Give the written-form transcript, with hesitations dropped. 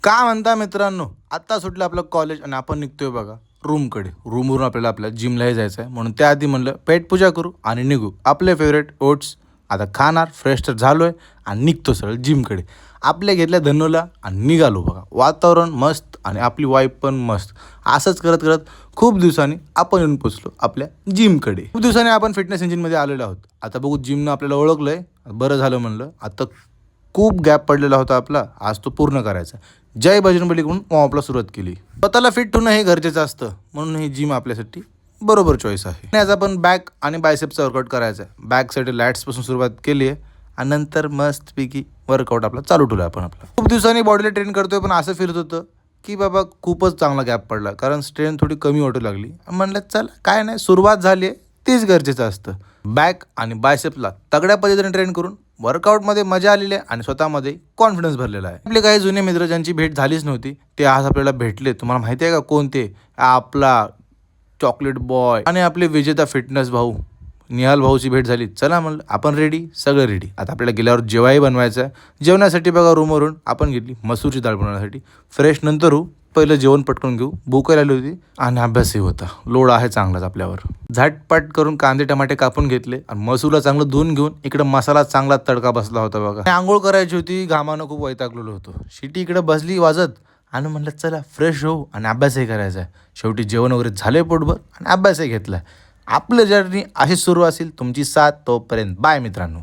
का म्हणता मित्रांनो, आत्ता सुटलं आपलं कॉलेज आणि आपण निघतोय बघा रूमकडे. रूमवरून आपल्या जिमलाही जायचं आहे, म्हणून त्याआधी म्हणलं पेटपूजा करू आणि निघू. आपले फेवरेट ओट्स आता खाणार, फ्रेश तर झालो आहे आणि निघतो सरळ जिमकडे. आपल्या घेतल्या धनोला आणि निघालो बघा. वातावरण मस्त आणि आपली वाईब पण मस्त. असंच करत करत खूप दिवसांनी आपण येऊन पोचलो आपल्या जिमकडे. खूप दिवसांनी आपण फिटनेस इंजिनमध्ये आलेलो आहोत. आता बघू, जिमनं आपल्याला ओळखलं आहे, बरं झालं म्हणलं. आता खूप गॅप पडलेला होता आपला, आज तो पूर्ण करायचा. जय बजरंगबलीकडून वॉर्मअपला सुरुवात केली. स्वतःला फिट होणं हे गरजेचं असतं, म्हणून ही जिम आपल्यासाठी बरोबर चॉईस आहे. आणि आज आपण बॅक आणि बायसेपचा वर्कआउट करायचा आहे. बॅकसाठी लॅट्सपासून सुरुवात केली आहे आणि नंतर मस्तपैकी वर्कआउट आपला चालू ठेवला आपण. खूप दिवसांनी बॉडीला ट्रेन करतोय, पण असं फील होतं की बाबा खूपच चांगला गॅप पडला, कारण स्ट्रेंथ थोडी कमी वाटू लागली. म्हणलं चल काय नाही, सुरुवात झाली आहे तेच गरजेचं असतं. बॅक आणि बायसेपला तगड्या पद्धतीने ट्रेन करून वर्कआउटमध्ये मजा आलेली आहे आणि स्वतःमध्ये कॉन्फिडन्स भरलेला आहे. आपले काही जुने मित्र ज्यांची भेट झालीच नव्हती ते आज आपल्याला भेटले. तुम्हाला माहिती आहे का कोणते? आपला चॉकलेट बॉय आणि आपले विजेता फिटनेस भाऊ निहाल भाऊची भेट झाली. चला म्हणलं आपण रेडी, सगळं रेडी. आता आपल्याला गेल्यावर जेवाही बनवायचं आहे. जेवणासाठी बघा रूमवरून आपण घेतली मसूरची डाळ बनवण्यासाठी. फ्रेश नंतर होऊ, पहिलं जेवण पटकन घेऊ, भूक आली होती आणि अभ्यासही होता. लोड आहे चांगलाच आपल्यावर. झटपट करून कांदे टमाटे कापून घेतले आणि मसूरला चांगलं धुवून घेऊन इकडं मसाला चांगला तडका बसला होता बघा. आंघोळ करायची होती, घामानं खूप वैतागलेलो होतो. शिटी इकडे बसली वाजत आणि म्हणलं चला फ्रेश होऊ आणि अभ्यासही करायचा आहे. शेवटी जेवण वगैरे झाले पोटभर आणि अभ्यासही घेतला. आपलं जर्नी अशी सुरू असेल तुमची साथ. तोपर्यंत बाय मित्रांनो.